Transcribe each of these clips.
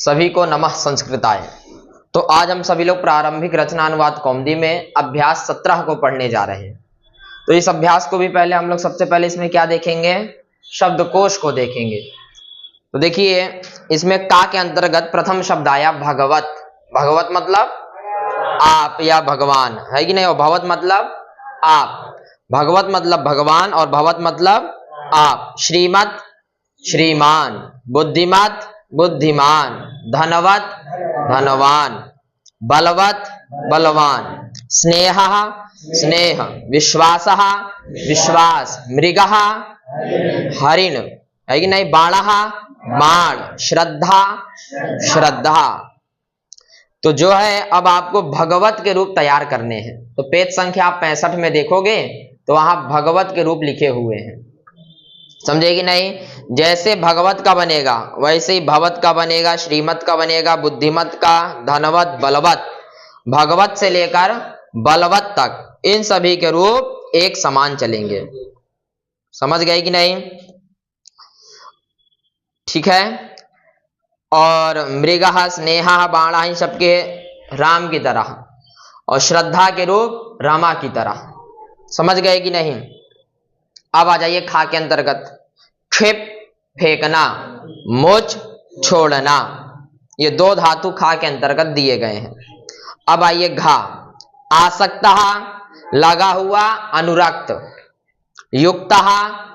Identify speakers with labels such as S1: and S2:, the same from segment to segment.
S1: सभी को नमः संस्कृताय। तो आज हम सभी लोग प्रारंभिक रचनानुवाद कौमुदी में अभ्यास 17 को पढ़ने जा रहे हैं। तो इस अभ्यास को भी पहले हम लोग सबसे पहले इसमें क्या देखेंगे, शब्दकोश को देखेंगे। तो देखिए इसमें का के अंतर्गत प्रथम शब्द आया भगवत। भगवत मतलब आप या भगवान, है कि नहीं। और भवत मतलब आप। भगवत मतलब भगवान और भवत मतलब आप। श्रीमत श्रीमान, बुद्धिमत बुद्धिमान, धनवत धनवान, बलवत बलवान, स्नेह स्नेह, विश्वास विश्वास, मृग हरिण, है कि नहीं। बाण बाण, श्रद्धा श्रद्धा। तो जो है अब आपको भगवत के रूप तैयार करने हैं। तो पेज संख्या आप 65 में देखोगे तो वहां भगवत के रूप लिखे हुए हैं, समझे कि नहीं। जैसे भगवत का बनेगा वैसे ही भवत का बनेगा, श्रीमत का बनेगा, बुद्धिमत का, धनवत बलवत। भगवत से लेकर बलवत तक इन सभी के रूप एक समान चलेंगे, समझ गए कि नहीं। ठीक है। और मृगः स्नेहा बाणा इन सबके राम की तरह, और श्रद्धा के रूप रामा की तरह, समझ गए कि नहीं। अब आ जाइए खा के अंतर्गत। क्षिप फेंकना, मोच छोड़ना, ये दो धातु खा के अंतर्गत दिए गए हैं। अब आइए घा। आसक्तः लगा हुआ अनुरक्त, युक्तः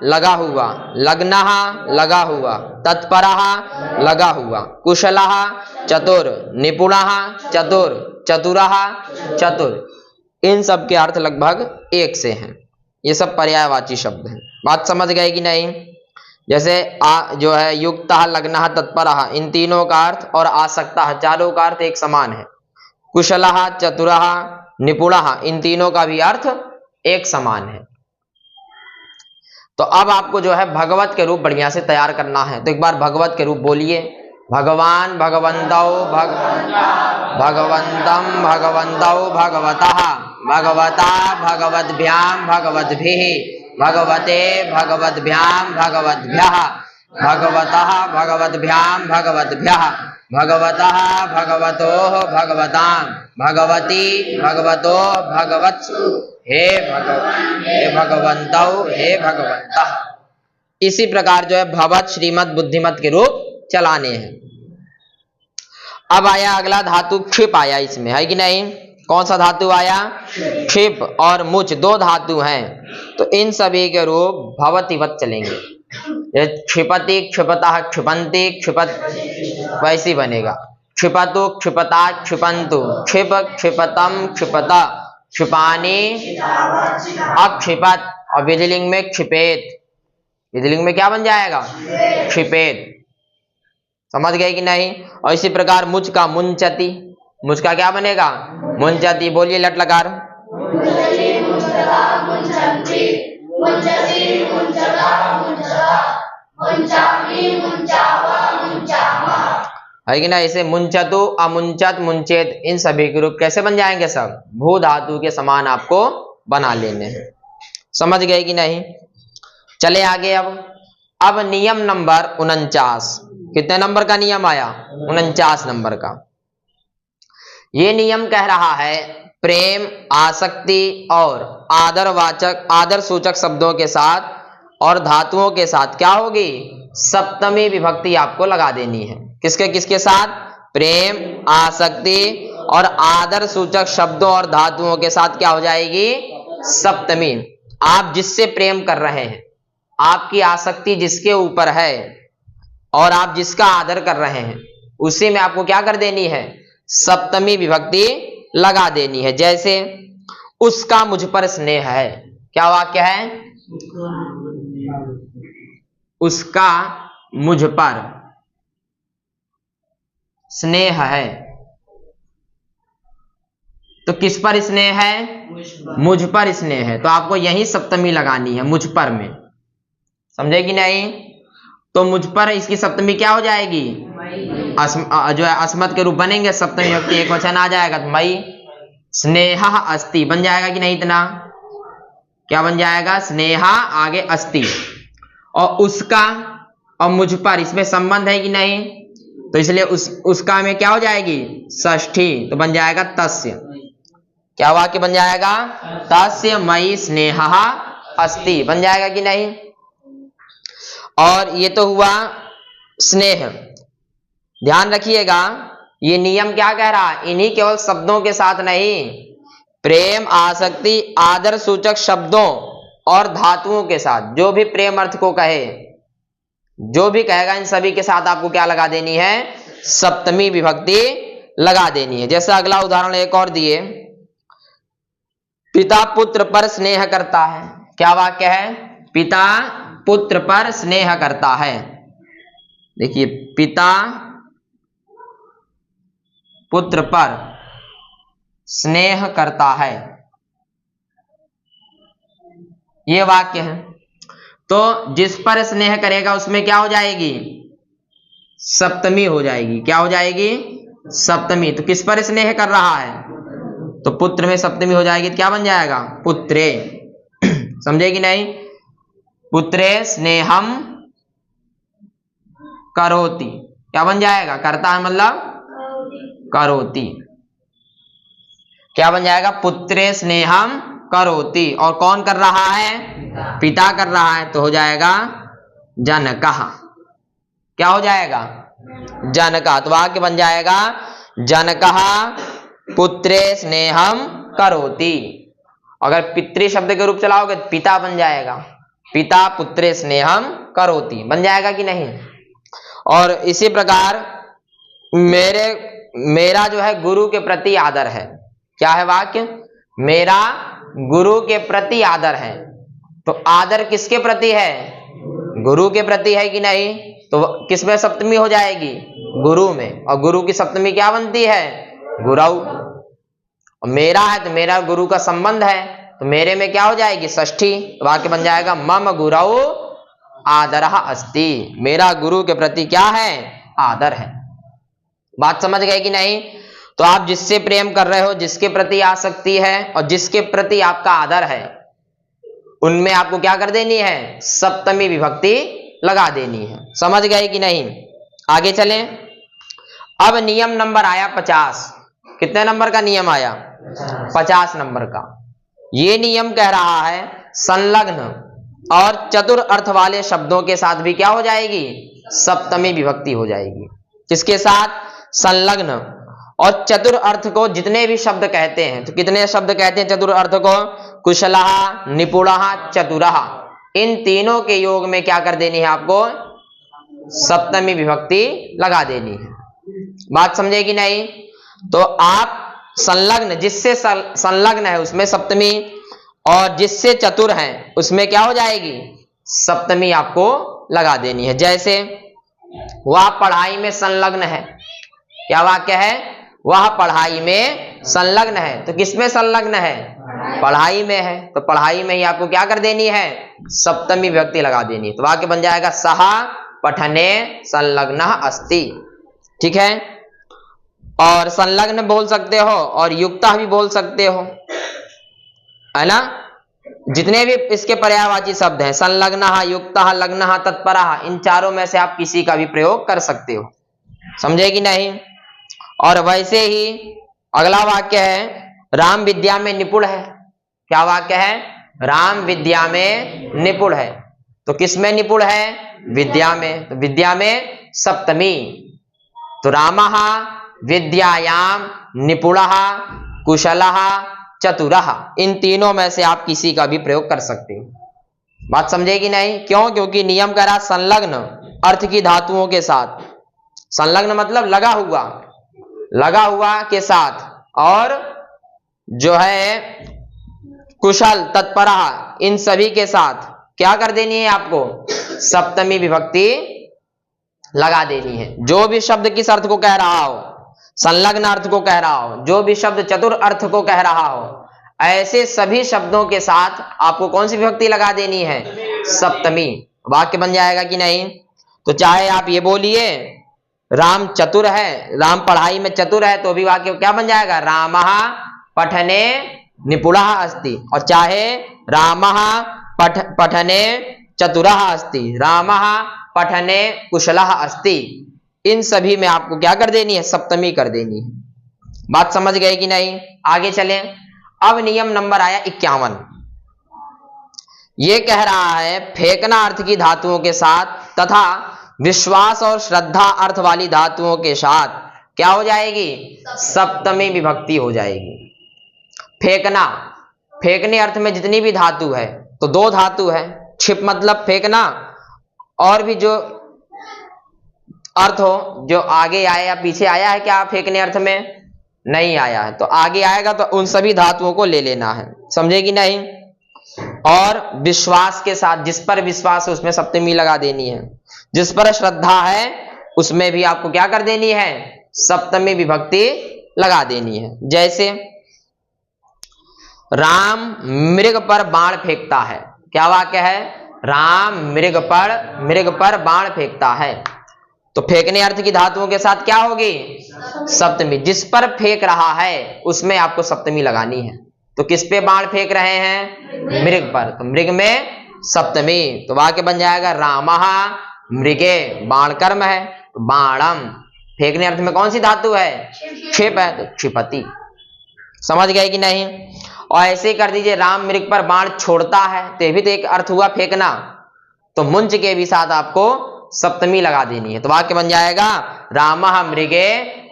S1: लगा हुआ, लग्नः लगा हुआ, तत्परः लगा हुआ, कुशलः चतुर, निपुणः चतुर, चतुरः चतुर। इन सब के अर्थ लगभग एक से हैं। ये सब पर्यायवाची शब्द हैं। बात समझ गए कि नहीं। जैसे जो है युक्तः, लग्नः, तत्परः, इन तीनों का अर्थ और आसक्तः, चारों का अर्थ एक समान है। कुशलः, चतुरः, निपुणः, इन तीनों का भी अर्थ एक समान है। तो अब आपको जो है भगवत के रूप बढ़िया से तैयार करना है। तो एक बार भगवत के रूप बोलिए। भगवान भगवन्तौ भगवन्तं भगवन्तौ भगवतः भगवता भगवद्भ्यां भगवद्भिः भगवते भगवद्भ्यां भगवद्भ्यः भगवतः भगवद्भ्यां भगवद्भ्यः भगवतः भगवतोः भगवतां भगवती भगवतोः भगवत्सु हे भगवान हे भगवन्तौ हे भगवन्तः। इसी प्रकार जो है भवत, श्रीमत, बुद्धिमत के रूप चलाने हैं। अब आया अगला धातु क्षिप आया इसमें, है कि नहीं। कौन सा धातु आया, क्षिप। और मुच दो धातु हैं। तो इन सभी के रूप भवतिवत चलेंगे। क्षिपति, क्षिपतः, क्षिपन्ति, क्षिपत, वैसी बनेगा। क्षिपतु, क्षिपता, क्षिपन्तु, क्षिप, क्षिपतम, क्षिपता, क्षिपानी, अक्षिपत। और विधिलिंग में क्षिपेत। विधिलिंग में क्या बन जाएगा, क्षिपेत। समझ गए कि नहीं। और इसी प्रकार मुच का मुंचति, मुच का क्या बनेगा, मुंचति। बोलिए लट लकार। है कि ना। इसे मुंचतु, अमुंचत, मुंचेत, इन सभी के रूप कैसे बन जाएंगे, सब भू धातु के समान आपको बना लेने हैं। समझ गए कि नहीं। चले आगे। अब नियम नंबर 49। कितने नंबर का नियम आया, 49 नंबर का। ये नियम कह रहा है प्रेम, आसक्ति और आदरवाचक, आदर सूचक शब्दों के साथ और धातुओं के साथ क्या होगी, सप्तमी विभक्ति आपको लगा देनी है। किसके किसके साथ, प्रेम, आसक्ति और आदर सूचक शब्दों और धातुओं के साथ क्या हो जाएगी, सप्तमी। आप जिससे प्रेम कर रहे हैं, आपकी आसक्ति जिसके ऊपर है और आप जिसका आदर कर रहे हैं, उसी में आपको क्या कर देनी है, सप्तमी विभक्ति लगा देनी है। जैसे उसका मुझ पर स्नेह है। क्या वाक्य है, उसका मुझ पर स्नेह है। तो किस पर स्नेह है, मुझ पर स्नेह है। तो आपको यही सप्तमी लगानी है, मुझ पर में। समझे कि नहीं। तो मुझ पर इसकी सप्तमी क्या हो जाएगी, जो है अस्मत् के रूप बनेंगे। सप्तमी व्यक्ति एक वचन आ जाएगा। तो मई स्नेहा अस्ति बन जाएगा कि नहीं। इतना क्या बन जाएगा, स्नेहा आगे अस्ति। और उसका और मुझ पर इसमें संबंध है कि नहीं, तो इसलिए उसका में क्या हो जाएगी, षष्ठी, तो बन जाएगा तस्य। क्या वाक्य बन जाएगा, तस्य मयि स्नेहः अस्ति, बन जाएगा कि नहीं। और ये तो हुआ स्नेह। ध्यान रखिएगा, ये नियम क्या कह रहा है, इन्हीं केवल शब्दों के साथ नहीं, प्रेम, आसक्ति, आदर सूचक शब्दों और धातुओं के साथ, जो भी प्रेम अर्थ को कहे, जो भी कहेगा, इन सभी के साथ आपको क्या लगा देनी है, सप्तमी विभक्ति लगा देनी है। जैसे अगला उदाहरण एक और दिए, पिता पुत्र पर स्नेह करता है। क्या वाक्य है, पिता पुत्र पर स्नेह करता है। देखिए, पिता पुत्र पर स्नेह करता है, ये वाक्य है। तो जिस पर स्नेह करेगा उसमें क्या हो जाएगी, सप्तमी हो जाएगी। क्या हो जाएगी, सप्तमी। तो किस पर स्नेह कर रहा है, तो पुत्र में सप्तमी हो जाएगी, तो क्या बन जाएगा, पुत्रे। समझे कि नहीं, पुत्रे स्नेहम करोति, क्या बन जाएगा, करता है मतलब करोति। क्या बन जाएगा, पुत्रे स्नेहम करोति। और कौन कर रहा है, पिता कर रहा है, तो हो जाएगा जनकः। क्या हो जाएगा, जनकः। तो वाक्य बन जाएगा जनकः पुत्रे स्नेहम करोति। अगर पितृ शब्द के रूप चलाओगे तो पिता बन जाएगा, पिता पुत्रे स्नेहम करोति, बन जाएगा कि नहीं। और इसी प्रकार मेरा जो है गुरु के प्रति आदर है। क्या है वाक्य, मेरा गुरु के प्रति आदर है। तो आदर किसके प्रति है, गुरु के प्रति है कि नहीं। तो किसमें सप्तमी हो जाएगी, गुरु में। और गुरु की सप्तमी क्या बनती है, गुरौ। और मेरा है तो मेरा गुरु का संबंध है, तो मेरे में क्या हो जाएगी, षष्ठी। वाक्य बन जाएगा मम गुरौ आदरः अस्ति, मेरा गुरु के प्रति क्या है, आदर है। बात समझ गए कि नहीं। तो आप जिससे प्रेम कर रहे हो, जिसके प्रति आसक्ति है और जिसके प्रति आपका आदर है, उनमें आपको क्या कर देनी है, सप्तमी विभक्ति लगा देनी है। समझ गए कि नहीं। आगे चलें। अब नियम नंबर आया 50। कितने नंबर का नियम आया, 50 नंबर का। ये नियम कह रहा है संलग्न और चतुर अर्थ वाले शब्दों के साथ भी क्या हो जाएगी, सप्तमी विभक्ति हो जाएगी। किसके साथ, संलग्न और चतुर अर्थ को जितने भी शब्द कहते हैं, तो कितने शब्द कहते हैं चतुर अर्थ को, कुशलः, निपुणः, चतुरः। इन तीनों के योग में क्या कर देनी है आपको, सप्तमी विभक्ति लगा देनी है। बात समझे कि नहीं। तो आप संलग्न, जिससे संलग्न है उसमें सप्तमी, और जिससे चतुर है उसमें क्या हो जाएगी, सप्तमी आपको लगा देनी है। जैसे वह पढ़ाई में संलग्न है। क्या वाक्य है, वह पढ़ाई में संलग्न है। तो किसमें संलग्न है, पढ़ाई में है। तो पढ़ाई में ही आपको क्या कर देनी है, सप्तमी विभक्ति लगा देनी है। तो वाक्य बन जाएगा सः पठने संलग्नः अस्ति। ठीक है। और संलग्न बोल सकते हो और युक्तः भी बोल सकते हो, है ना। जितने भी इसके पर्यायवाची शब्द हैं, संलग्नः, युक्तः, लग्नः, तत्परः, इन चारों में से आप किसी का भी प्रयोग कर सकते हो। समझे कि नहीं। और वैसे ही अगला वाक्य है राम विद्या में निपुण है। क्या वाक्य है, राम विद्या में निपुण है। तो किसमें निपुण है, विद्या में। तो विद्या में सप्तमी। तो रामः विद्यायाम निपुणः कुशलः चतुरः, इन तीनों में से आप किसी का भी प्रयोग कर सकते हो। बात समझे कि नहीं। क्यों, क्योंकि नियम कह रहा संलग्न अर्थ की धातुओं के साथ। संलग्न मतलब लगा हुआ, लगा हुआ के साथ, और जो है कुशल, तत्परः, इन सभी के साथ क्या कर देनी है आपको, सप्तमी विभक्ति लगा देनी है। जो भी शब्द किस अर्थ को कह रहा हो, संलग्न अर्थ को कह रहा हो, जो भी शब्द चतुर अर्थ को कह रहा हो, ऐसे सभी शब्दों के साथ आपको कौन सी विभक्ति लगा देनी है, सप्तमी। वाक्य बन जाएगा कि नहीं। तो चाहे आप ये बोलिए राम चतुर है, राम पढ़ाई में चतुर है, तो भी वाक्य क्या बन जाएगा, रामः पठने निपुणः अस्ति। और चाहे रामः पठने चतुरः अस्ति, रामः पठने कुशलः अस्ति, इन सभी में आपको क्या कर देनी है, सप्तमी कर देनी है। बात समझ गए कि नहीं? आगे चलें। अब नियम नंबर आया 51। ये कह रहा है फेंकना अर्थ की धातुओं के साथ तथा विश्वास और श्रद्धा अर्थ वाली धातुओं के साथ क्या हो जाएगी, सप्तमी विभक्ति हो जाएगी। फेंकना, फेंकने अर्थ में जितनी भी धातु है तो दो धातु है, छिप मतलब फेंकना, और भी जो अर्थ हो, जो आगे आया या पीछे आया है क्या फेंकने अर्थ में, नहीं आया है, तो आगे आएगा तो उन सभी धातुओं को ले लेना है, समझे कि नहीं। और विश्वास के साथ, जिस पर विश्वास है उसमें सप्तमी लगा देनी है, जिस पर श्रद्धा है उसमें भी आपको क्या कर देनी है, सप्तमी विभक्ति लगा देनी है। जैसे राम मृग पर बाण फेंकता है, क्या वाक्य है, राम मृग पर बाण फेंकता है, तो फेंकने अर्थ की धातुओं के साथ क्या होगी, सप्तमी। जिस पर फेंक रहा है उसमें आपको सप्तमी लगानी है, तो किस पे बाण फेंक रहे हैं, मृग पर, तो मृग में सप्तमी, तो वाक्य बन जाएगा रामः मृगे, बाण कर्म है, तो बाणम फेंकने अर्थ में कौन सी धातु है, क्षिप है, तो क्षिपति। समझ गए कि नहीं? और ऐसे ही कर दीजिए राम मृग पर बाण छोड़ता है, तो ये भी तो एक अर्थ हुआ फेंकना, तो मुंच के भी साथ आपको सप्तमी लगा देनी है, तो वाक्य बन जाएगा रामः मृगे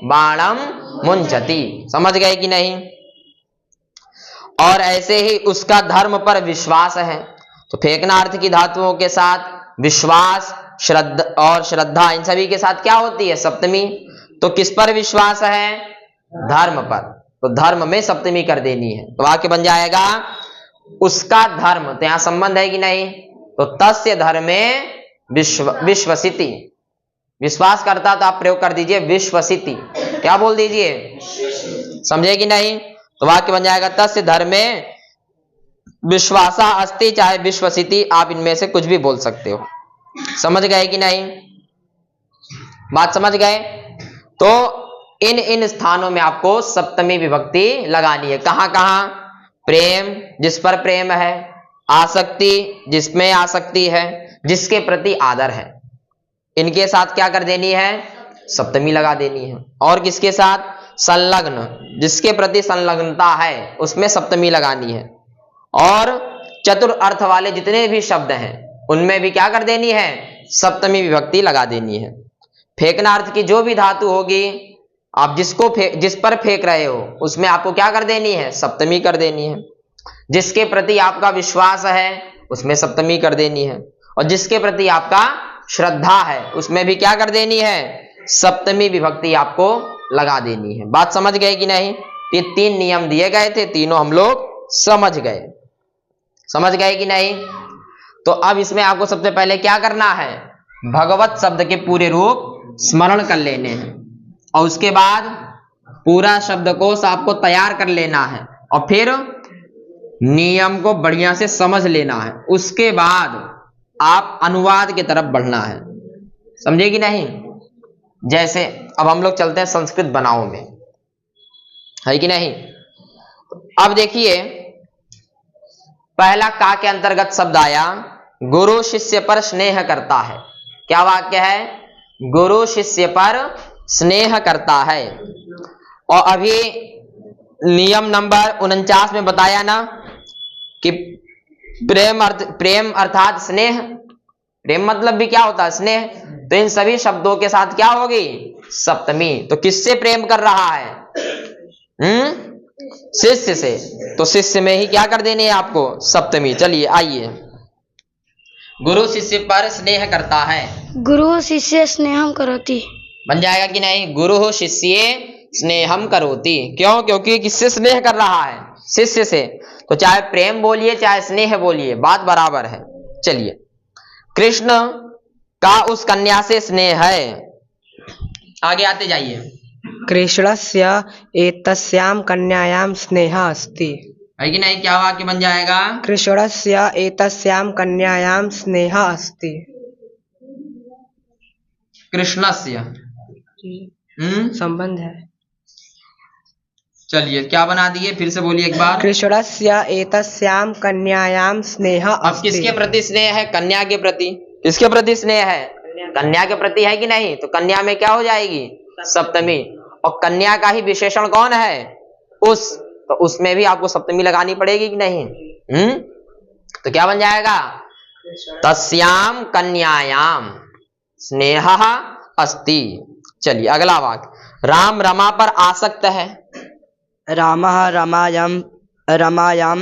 S1: बाणम मुंचति। समझ गए कि नहीं? और ऐसे ही उसका धर्म पर विश्वास है, तो फेंकना अर्थ की धातुओं के साथ विश्वास श्रद्धा इन सभी के साथ क्या होती है, सप्तमी। तो किस पर विश्वास है, धर्म पर, तो धर्म में सप्तमी कर देनी है, तो वाक्य बन जाएगा उसका धर्म, तो यहां संबंध है कि नहीं, तो तस्य धर्मे विश्वसिति, विश्वास करता तो आप प्रयोग कर दीजिए विश्वसिति, क्या बोल दीजिए, समझे कि नहीं? तो वाक्य बन जाएगा तस्य धर्मे विश्वासा अस्ति, चाहे विश्वसिति, आप इनमें से कुछ भी बोल सकते हो। समझ गए कि नहीं? बात समझ गए? तो इन स्थानों में आपको सप्तमी विभक्ति लगानी है। कहां कहां, प्रेम, जिस पर प्रेम है, आसक्ति, जिसमें आसक्ति है, जिसके प्रति आदर है, इनके साथ क्या कर देनी है, सप्तमी लगा देनी है। और किसके साथ, संलग्न, जिसके प्रति संलग्नता है उसमें सप्तमी लगानी है। और चतुर अर्थ वाले जितने भी शब्द हैं उनमें भी क्या कर देनी है, सप्तमी विभक्ति लगा देनी है। फेंकना अर्थ की जो भी धातु होगी, आप जिस पर फेंक रहे हो उसमें आपको क्या कर देनी है, सप्तमी कर देनी है। जिसके प्रति आपका विश्वास है उसमें सप्तमी कर देनी है, और जिसके प्रति आपका श्रद्धा है उसमें भी क्या कर देनी है, सप्तमी विभक्ति आपको लगा देनी है। बात समझ गए कि नहीं? ये 3 नियम दिए गए थे, तीनों हम लोग समझ गए। समझ गए कि नहीं? तो अब इसमें आपको सबसे पहले क्या करना है, भगवत शब्द के पूरे रूप स्मरण कर लेने हैं, और उसके बाद पूरा शब्दकोश आपको तैयार कर लेना है, और फिर नियम को बढ़िया से समझ लेना है। उसके बाद आप अनुवाद की तरफ बढ़ना है, समझे कि नहीं? जैसे अब हम लोग चलते हैं संस्कृत बनाओ में, है कि नहीं? अब देखिए पहला का के अंतर्गत शब्द आया, गुरु शिष्य पर स्नेह करता है। क्या वाक्य है, गुरु शिष्य पर स्नेह करता है। और अभी नियम नंबर 49 में बताया ना कि प्रेम अर्थात स्नेह, प्रेम मतलब भी क्या होता है, स्नेह, तो इन सभी शब्दों के साथ क्या होगी, सप्तमी। तो किससे प्रेम कर रहा है, शिष्य से, तो शिष्य में ही क्या कर देनी है आपको, सप्तमी। चलिए आइए, गुरु शिष्य पर स्नेह करता है, गुरु शिष्य स्नेहम करोति, बन जाएगा कि नहीं, गुरु शिष्य स्नेहम करोति। क्यों? क्योंकि किससे स्नेह कर रहा है, शिष्य से, तो चाहे प्रेम बोलिए चाहे स्नेह बोलिए, बात बराबर है। चलिए, कृष्ण का उस कन्या से स्नेह है, आगे आते जाइए।
S2: कृष्णस्य एतस्यां कन्यायां स्नेहः अस्ति,
S1: है कि नहीं? क्या वाक्य बन जाएगा,
S2: कृष्णस्य एतस्यां कन्यायां स्नेहः अस्ति,
S1: कृष्णस्य
S2: संबंध है।
S1: चलिए क्या बना दिए, फिर से बोलिए एक बार।
S2: कृष्णस्य एतस्यां कन्यायां स्नेहः
S1: अब
S2: अस्ति।
S1: किसके प्रति स्नेह है, कन्या के प्रति। किसके प्रति स्नेह है, कन्या के प्रति है कि नहीं, तो कन्या में क्या हो जाएगी, सप्तमी। और कन्या का ही विशेषण कौन है, उस, तो उसमें भी आपको सप्तमी लगानी पड़ेगी कि नहीं। तो क्या बन जाएगा, तस्याम कन्यायाम स्नेहः अस्ति। चलिए अगला वाक्य, राम रमा पर आसक्त है।
S2: रामः रमायाम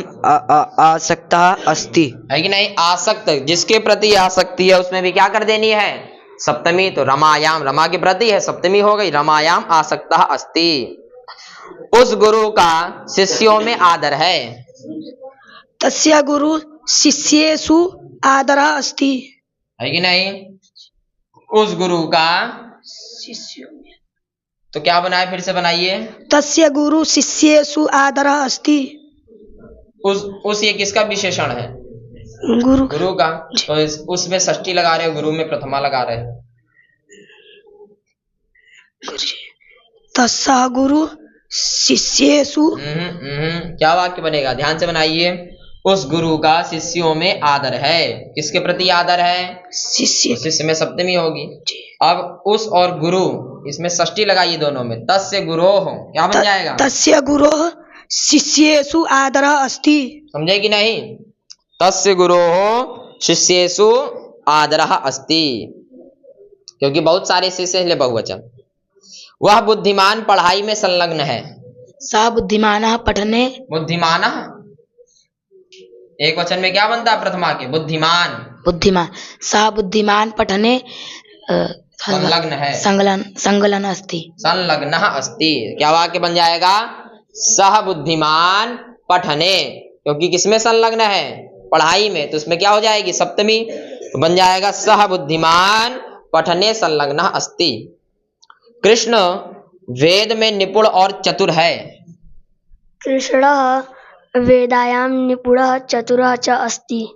S2: आसक्तः अस्ति।
S1: है कि नहीं, आसक्त जिसके प्रति आसक्ति है उसमें भी क्या कर देनी है, सप्तमी। तो रमायाम, रमा के प्रति है, सप्तमी हो गई, रमायाम आसक्तः अस्ति। उस गुरु का शिष्यों में आदर है।
S2: तस्य गुरु शिष्येषु आदरः अस्ति।
S1: है कि नहीं, उस गुरु का, तो क्या बनाए, फिर से बनाइए,
S2: तस्य गुरु शिष्येषु आदरः अस्ति।
S1: उस ये किसका विशेषण है, गुरु का। तो उसमें षष्ठी लगा रहे हो, गुरु में प्रथमा लगा रहे हो।
S2: तस्य गुरु शिष्येषु,
S1: क्या वाक्य बनेगा, ध्यान से बनाइए। उस गुरु का शिष्यों में आदर है। किसके प्रति आदर है, शिष्य में सप्तमी होगी। अब उस और गुरु, इसमें षष्ठी लगाइए दोनों में, तस्य गुरोः, क्या बन जाएगा,
S2: तस्य गुरोः शिष्येषु आदरः अस्ति।
S1: समझे कि नहीं, तस्य गुरोः शिष्येषु आदरः अस्ति, क्योंकि बहुत सारे शिष्य हैं, बहुवचन। वह बुद्धिमान पढ़ाई में संलग्न है।
S2: सा बुद्धिमानः पठने,
S1: बुद्धिमानः एक वचन में क्या बनता है, प्रथमा के, बुद्धिमान।
S2: सा बुद्धिमान पठने
S1: संलग्न है,
S2: संलग्न अस्ति।
S1: संलग्नः अस्ति, क्या वाक्य बन जाएगा, सह बुद्धिमान पठने, क्योंकि किसमें संलग्न है, पढ़ाई में, तो उसमें क्या हो जाएगी, सप्तमी। तो बन जाएगा सह बुद्धिमान पठने संलग्नः अस्ति। कृष्ण वेद में निपुण और चतुर है।
S3: कृष्णः वेदायां निपुणः चतुरः च अस्ति।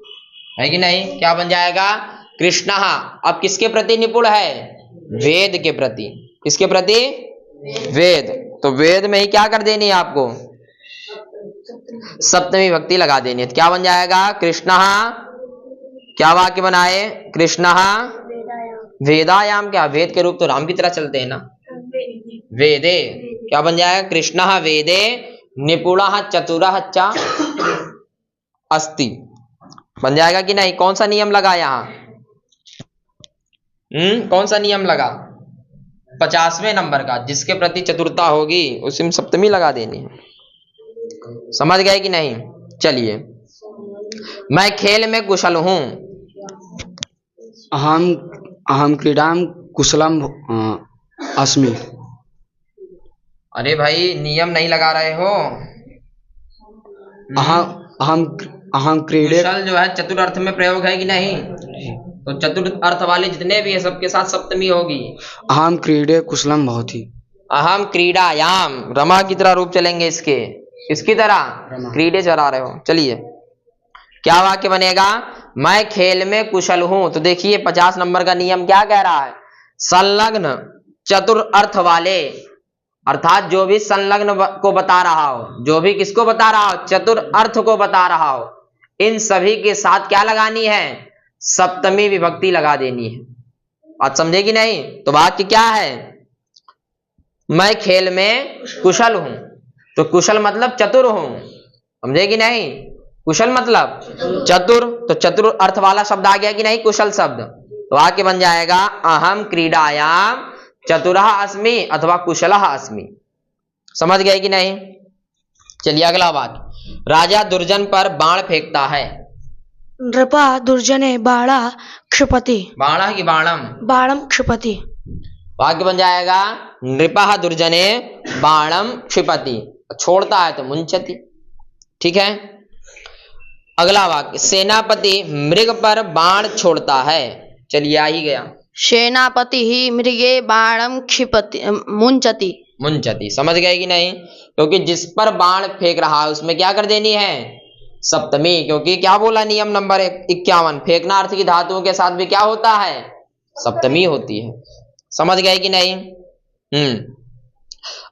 S1: है कि नहीं, क्या बन जाएगा, कृष्णः। अब किसके प्रति निपुण है, वेद के प्रति। किसके प्रति, वेद। तो वेद में ही क्या कर देनी है आपको, सप्तमी विभक्ति लगा देनी है। तो क्या बन जाएगा, कृष्णः, क्या वाक्य बनाए, कृष्णः वेदायाम, क्या वेद के रूप तो राम की तरह चलते हैं ना, वेदे, क्या बन जाएगा, कृष्णः वेदे निपुणः चतुरः च अस्ति। बन जाएगा कि नहीं, कौन सा नियम लगा यहाँ, कौन सा नियम लगा, 50वें नंबर का, जिसके प्रति चतुरता होगी उसी में सप्तमी लगा देनी है। समझ गए कि नहीं। चलिए, मैं खेल में कुशल हूं।
S2: अहम क्रीडां कुशलम अस्मि।
S1: अरे भाई, नियम नहीं लगा रहे हो।
S2: अहम क्रीडे,
S1: कुशल जो है चतुर अर्थ में प्रयोग है कि नहीं, तो चतुर अर्थ वाले जितने भी है सबके साथ सप्तमी होगी।
S2: अहम क्रीडे कुशलम भवति।
S1: अहम क्रीडायाम, रमा की तरह रूप चलेंगे इसके, इसकी तरह क्रीडे चला रहे हो। चलिए, क्या वाक्य बनेगा, मैं खेल में कुशल हूं। तो देखिए 50 नंबर का नियम क्या कह रहा है, संलग्न चतुर अर्थ वाले, अर्थात जो भी संलग्न को बता रहा हो, जो भी किसको बता रहा हो, चतुर अर्थ को बता रहा हो, इन सभी के साथ क्या लगानी है, सप्तमी विभक्ति लगा देनी है। बात समझे कि नहीं। तो वाक्य क्या है, मैं खेल में कुशल हूं। तो कुशल मतलब चतुर हूं, समझे कि नहीं, कुशल मतलब चतुर। तो चतुर अर्थ वाला शब्द आ गया कि नहीं, कुशल शब्द। तो वाक्य बन जाएगा अहम क्रीडायाम चतुरः अस्मि अथवा कुशलः अस्मि। समझ गए कि नहीं। चलिए अगला वाक्य, राजा दुर्जन पर बाण फेंकता है।
S3: नृपः दुर्जने बाणः क्षिपति।
S1: बाणः की बाणम,
S3: बाणं क्षिपति।
S1: वाक्य बन जाएगा नृपः दुर्जने बाणम क्षिपति, छोड़ता है तो मुंचति। ठीक है। अगला वाक्य, सेनापति मृग पर बाण छोड़ता है। चलिए आ ही गया,
S3: सेनापति ही मृगे बाणं क्षिपति मुंचति।
S1: मुंचति। समझ गए कि नहीं, क्योंकि जिस पर बाण फेंक रहा है उसमें क्या कर देनी है, सप्तमी। क्योंकि क्या बोला नियम नंबर 51, फेंकना अर्थ की धातुओं के साथ भी क्या होता है, सप्तमी होती है। समझ गए कि नहीं।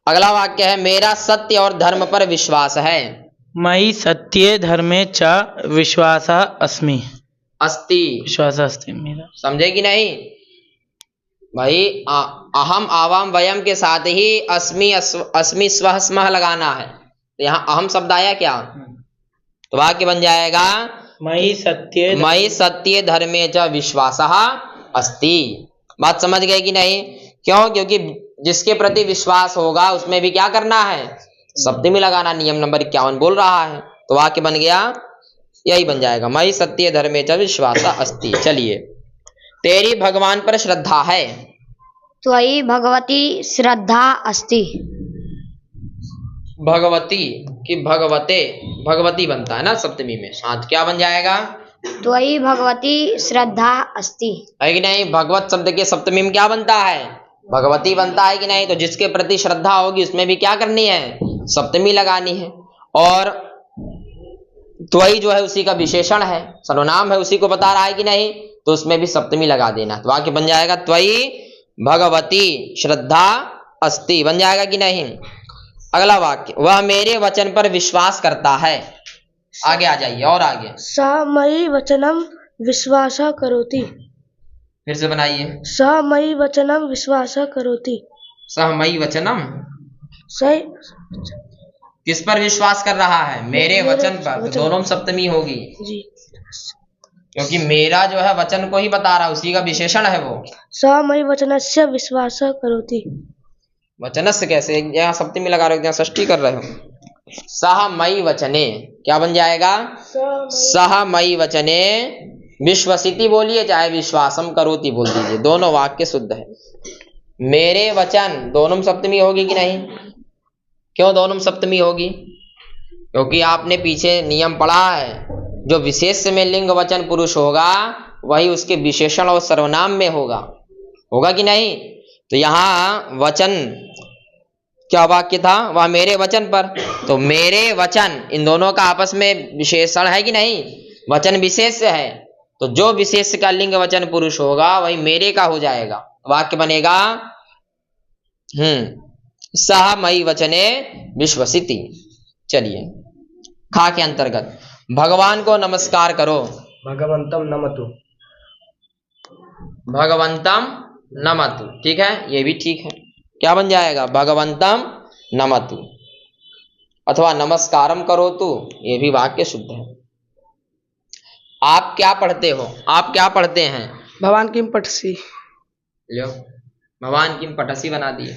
S1: अगला वाक्य है, मेरा सत्य और धर्म पर विश्वास है।
S4: मयि सत्ये धर्मे च विश्वासः अस्मि।
S1: अस्ति,
S4: विश्वासः अस्ति मेरा।
S1: समझे कि नहीं। भाई अहम आवाम वयम के साथ ही अस्मि स्वः स्मः लगाना है। तो यहाँ अहम शब्द आया क्या, तो वाक्य बन जाएगा मयि सत्ये धर्मे च विश्वासः अस्ति। बात समझ गए कि नहीं? क्यों? क्योंकि जिसके प्रति विश्वास होगा उसमें भी क्या करना है, सप्तमी लगाना। नियम नंबर 51 बोल रहा है। तो वाक्य बन गया, यही बन जाएगा मयि सत्ये धर्मे च विश्वासः अस्ति। चलिए, तेरी भगवान पर श्रद्धा है।
S3: त्वयि भगवती श्रद्धा अस्ति।
S1: भगवती कि भगवते, भगवती बनता है ना सप्तमी में। हाँ, क्या बन जाएगा?
S3: त्वयि भगवती श्रद्धा अस्ति,
S1: है कि नहीं? भगवत शब्द के सप्तमी में क्या बनता है, भगवती बनता है कि नहीं? तो जिसके प्रति श्रद्धा होगी उसमें भी क्या करनी है, सप्तमी लगानी है। और त्वयि जो है उसी का विशेषण है, सर्वनाम है, उसी को बता रहा है कि नहीं? तो उसमें भी सप्तमी लगा देना। तो वाक्य बन जाएगा त्वयि भगवती श्रद्धा अस्ति, बन जाएगा कि नहीं? अगला वाक्य, वह मेरे वचन पर विश्वास करता है। आगे आ जाइए और आगे।
S2: सः मयि वचनं विश्वासः करोति।
S1: फिर से बनाइए।
S2: सः मयि वचनं विश्वासः करोति।
S1: सह मयि वचनम,
S2: सही।
S1: किस पर विश्वास कर रहा है, मेरे वचन पर। तो दोनों में सप्तमी होगी
S2: जी।
S1: क्योंकि मेरा जो है वचन को ही बता रहा है, उसी का विशेषण है वो।
S2: सः मयि वचनस्य विश्वासः करोति।
S1: वचनस्य कैसे, यहाँ सप्तमी लगा रहे हो, यहाँ षष्ठी कर रहे हो। सह मयि वचने क्या बन जाएगा, सह मयि वचने विश्वसिति बोलिए चाहे विश्वासम करोति बोल दीजिए, दोनों वाक्य शुद्ध है। मेरे वचन दोनों में सप्तमी होगी कि नहीं? क्यों दोनों में सप्तमी होगी? क्योंकि आपने पीछे नियम पढ़ा है, जो विशेष में लिंग वचन पुरुष होगा वही उसके विशेषण और सर्वनाम में होगा, होगा कि नहीं? तो यहाँ वचन क्या वाक्य था, वह मेरे वचन पर। तो मेरे वचन इन दोनों का आपस में विशेषण है कि नहीं, वचन विशेष है। तो जो विशेष का लिंग वचन पुरुष होगा वही मेरे का हो जाएगा। वाक्य बनेगा सह मयि वचने विश्वसिति। चलिए, खा के अंतर्गत भगवान को नमस्कार करो।
S5: भगवंतम नमतु।
S1: भगवंतम नमतु, ठीक है, ये भी ठीक है। क्या बन जाएगा, भगवंतम नमतु अथवा नमस्कारम करोतु, ये भी वाक्य शुद्ध है। आप क्या पढ़ते हो, आप क्या पढ़ते हैं?
S2: भगवान किम पठसी।
S1: लो, भगवान किम पठसी बना दिए।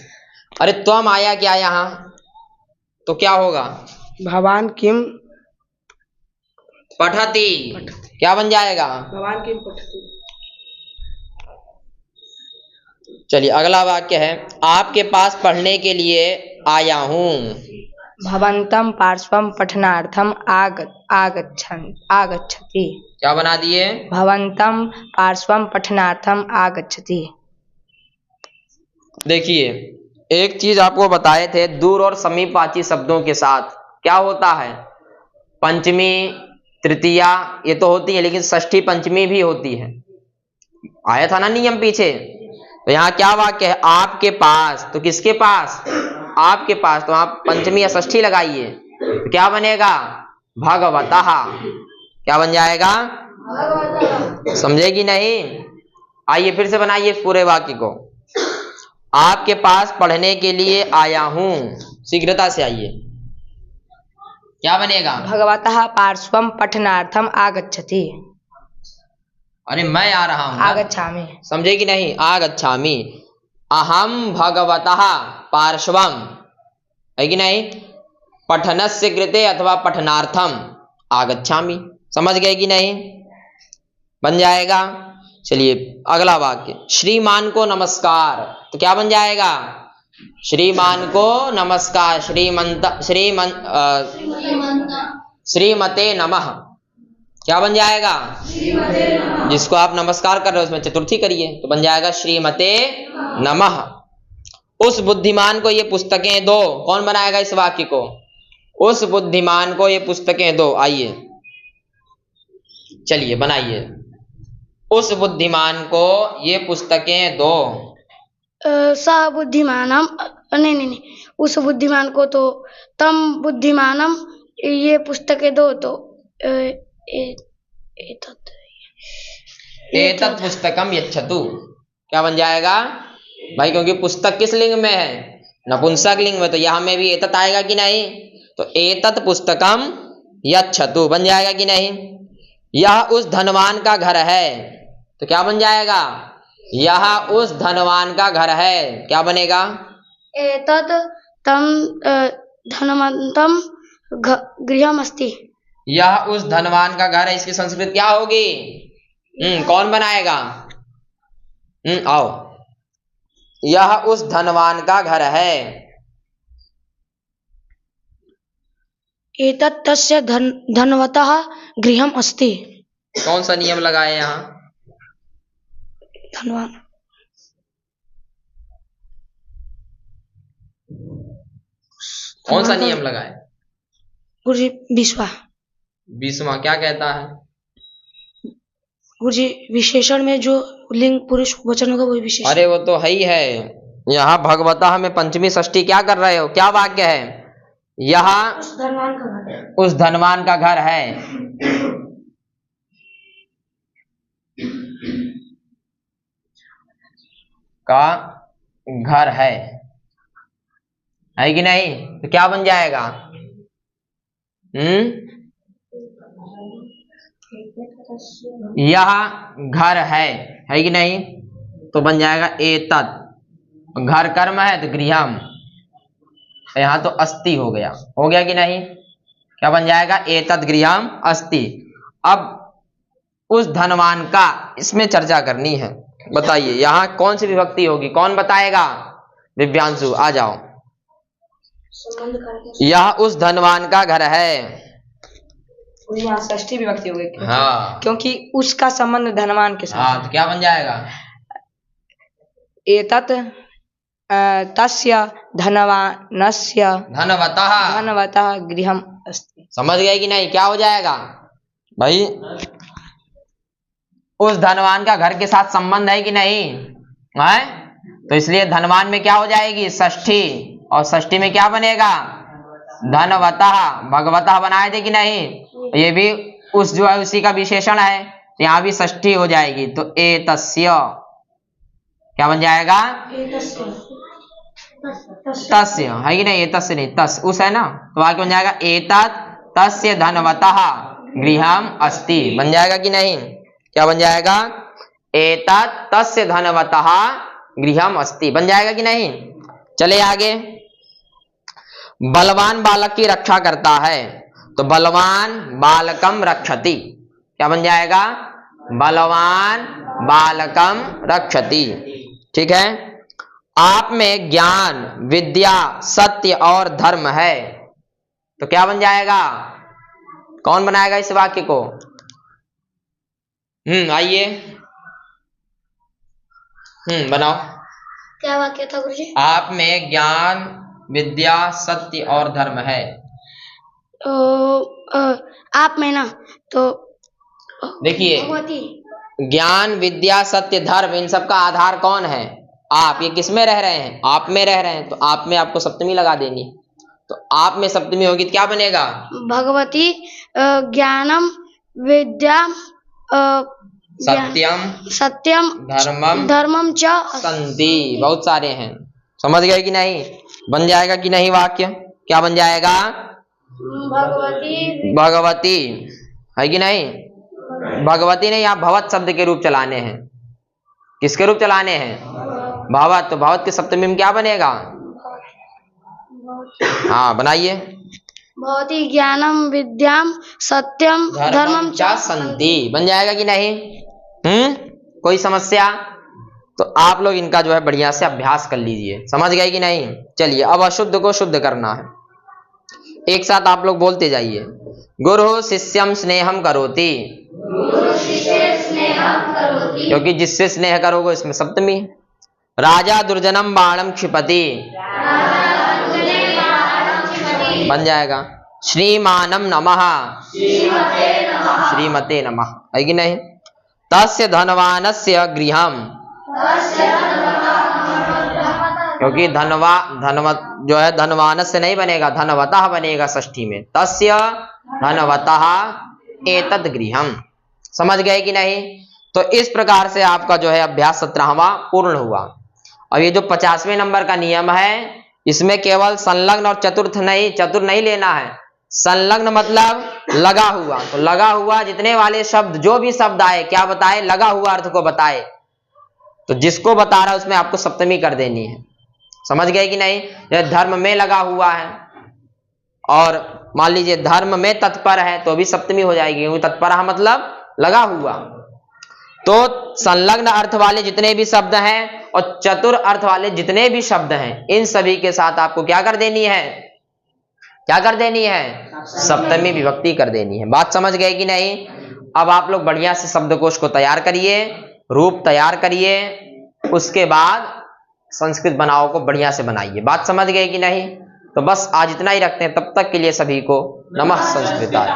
S1: अरे त्वम आया क्या यहाँ, तो क्या होगा,
S2: भगवान किम
S1: पठती, क्या बन जाएगा,
S2: भगवान किम पठती।
S1: चलिए, अगला वाक्य है, आपके पास पढ़ने के लिए आया हूँ।
S3: भवन्तं पार्श्वं पठनार्थम आगच्छति।
S1: क्या बना दिए,
S3: भवन्तं पार्श्वं पठनार्थम आगच्छति।
S1: देखिए, एक चीज आपको बताए थे, दूर और समीपवाची शब्दों के साथ क्या होता है, पंचमी तृतीया ये तो होती है, लेकिन षष्ठी पंचमी भी होती है। आया था ना नियम पीछे। तो यहाँ क्या वाक्य है, आपके पास, तो किसके पास, आपके पास, तो आप पंचमी या षष्ठी लगाइए, तो क्या बनेगा, भगवतः। क्या बन जाएगा, समझेगी नहीं? आइए फिर से बनाइए पूरे वाक्य को। आपके पास पढ़ने के लिए आया हूं, शीघ्रता से आइए। क्या बनेगा,
S3: भगवतः पार्श्वं पठनार्थम आगच्छति।
S1: अरे मैं आ रहा हूं,
S3: आगच्छामि,
S1: समझेगी नहीं, आगच्छामि। अहम भगवतः पार्श्वम, है कि नहीं, पठनस्य कृते अथवा पठनार्थम आगच्छामि। समझ गए कि नहीं, बन जाएगा। चलिए अगला वाक्य, श्रीमान को नमस्कार, तो क्या बन जाएगा, श्रीमान को नमस्कार, श्रीमते नमः। क्या बन जाएगा, जिसको आप नमस्कार कर रहे हो उसमें चतुर्थी करिए, तो बन जाएगा श्रीमते नमः। उस बुद्धिमान को ये पुस्तकें दो, कौन बनाएगा इस वाक्य को, उस बुद्धिमान को ये पुस्तकें दो। आइए चलिए बनाइए, उस बुद्धिमान को ये पुस्तकें दो।
S2: स बुद्धिमानम, नहीं, उस बुद्धिमान को, तो तम बुद्धिमानम ये पुस्तकें दो। तो
S1: एतत् पुस्तकम यच्छतु, क्या बन जाएगा, भाई क्योंकि पुस्तक किस लिंग में है? नपुंसक लिंग में, तो यहाँ में भी एतत् आएगा कि नहीं? तो एतत् पुस्तकम यच्छतु बन जाएगा कि नहीं? यह उस धनवान का घर है, तो क्या बन जाएगा? यह उस धनवान का घर है, क्या बनेगा?
S2: एतत् तं धनवन्तं गृहमस्ति।
S1: यह उस धनवान का घर है, इसकी संस्कृत क्या होगी? कौन बनाएगा? आओ, यह उस धनवान का घर है।
S2: एतत् तस्य धनवतः गृहम् अस्ति।
S1: कौन सा नियम लगाए यहाँ?
S2: धनवान
S1: कौन सा नियम लगाए?
S2: गुरुजी 20वां।
S1: 20वां क्या कहता है?
S2: गुरुजी विशेषण में जो लिंग पुरुष वचन होगा वही विशेषण।
S1: अरे वो तो है ही है। यहाँ भगवतः में पंचमी षष्ठी क्या कर रहे हो? क्या वाक्य है? यहाँ
S2: उस धनवान का घर है।
S1: उस धनवान का घर है। का घर है कि नहीं? तो क्या बन जाएगा? यह घर है कि नहीं? तो बन जाएगा एतत्। घर कर्म है तो गृहम, यहाँ तो अस्ति हो गया कि नहीं? क्या बन जाएगा? एतत् गृहम अस्ति। अब उस धनवान का इसमें चर्चा करनी है। बताइए यहाँ कौन सी विभक्ति होगी? कौन बताएगा? दिव्यांशु आ जाओ। यह उस धनवान का घर है,
S5: यहाँ षष्ठी विभक्ति हो गई।
S1: हाँ,
S5: क्योंकि उसका संबंध धनवान के साथ।
S1: हाँ, तो क्या बन जाएगा?
S5: एतत् तस्य धनवानस्य धनवतः गृहम् अस्ति।
S1: समझ गए कि नहीं? क्या हो जाएगा भाई? उस धनवान का घर के साथ संबंध है कि नहीं है? तो इसलिए धनवान में क्या हो जाएगी? षष्ठी। और षष्ठी में क्या बनेगा? धनवतः। भगवतः बनाए थे कि नहीं? ये भी उस जो है उसी का विशेषण है, तो यहाँ भी षष्ठी हो जाएगी। तो एतस्य क्या बन जाएगा? तस्य है कि नहीं? एतस्य नहीं, तस् उस है ना, तो वाक्य बन जाएगा एतत् तस्य धनवतः गृहम् अस्ति। बन जाएगा कि नहीं? क्या बन जाएगा? एतत् तस्य धनवतः गृहम् अस्ति। बन जाएगा कि नहीं? चले आगे। बलवान बालक की रक्षा करता है, तो बलवान बालकम रक्षति। क्या बन जाएगा? बलवान बालकम रक्षति। ठीक है। आप में ज्ञान विद्या सत्य और धर्म है, तो क्या बन जाएगा? कौन बनाएगा इस वाक्य को? आइए बनाओ।
S2: क्या वाक्य था गुरुजी?
S1: आप में ज्ञान विद्या सत्य और धर्म है।
S2: आप में ना, तो
S1: देखिए ज्ञान विद्या सत्य धर्म इन सब का आधार कौन है? आप। ये किस में रह रहे हैं? आप में रह रहे हैं, तो आप में आपको सप्तमी लगा देनी। तो आप में सप्तमी होगी तो क्या बनेगा?
S2: भगवती ज्ञानम विद्या सत्यम धर्मम च
S1: संति। बहुत सारे हैं, समझ गए कि नहीं? बन जाएगा कि नहीं वाक्य? क्या बन जाएगा? भगवती है कि नहीं? भगवती नहीं, यहाँ भवत शब्द के रूप चलाने हैं। किसके रूप चलाने हैं? भवत। तो भवत के सप्तमी में क्या बनेगा? हाँ बनाइए।
S2: भवती ज्ञानम विद्याम सत्यम धर्मम च
S1: संति। बन जाएगा कि नहीं? कोई समस्या? तो आप लोग इनका जो है बढ़िया से अभ्यास कर लीजिए। समझ गए कि नहीं? चलिए अब अशुद्ध को शुद्ध करना है। एक साथ आप लोग बोलते जाइए। गुरु शिष्यम स्नेहम करोति। क्योंकि जिससे स्नेह करोगे इसमें सप्तमी। राजा दुर्जनम बाणम क्षिपति। बन जाएगा। श्रीमानम नमः। श्रीमते नमः है कि नहीं? तस्य धनवानस्य गृहम। क्योंकि धनवत जो है धनवान से नहीं बनेगा, धनवतः बनेगा षष्ठी में। तस्य धनवतः एतद् गृहम। समझ गए कि नहीं? तो इस प्रकार से आपका जो है अभ्यास 17वां पूर्ण हुआ। और ये जो 50वें नंबर का नियम है इसमें केवल संलग्न और चतुर नहीं लेना है। संलग्न मतलब लगा हुआ, तो लगा हुआ जितने वाले शब्द, जो भी शब्द आए क्या बताए, लगा हुआ अर्थ को बताए। तो जिसको बता रहा है उसमें आपको सप्तमी कर देनी है। समझ गए कि नहीं? ये धर्म में लगा हुआ है और मान लीजिए धर्म में तत्पर है तो भी सप्तमी हो जाएगी, क्योंकि तत्पर मतलब लगा हुआ। तो संलग्न अर्थ वाले जितने भी शब्द हैं और चतुर अर्थ वाले जितने भी शब्द हैं, इन सभी के साथ आपको क्या कर देनी है, क्या कर देनी है, सप्तमी विभक्ति कर देनी है। बात समझ गए कि नहीं? अब आप लोग बढ़िया से शब्दकोश को तैयार करिए, रूप तैयार करिए, उसके बाद संस्कृत बनाओ को बढ़िया से बनाइए। बात समझ गए कि नहीं? तो बस आज इतना ही रखते हैं, तब तक के लिए सभी को नमः संस्कृताय।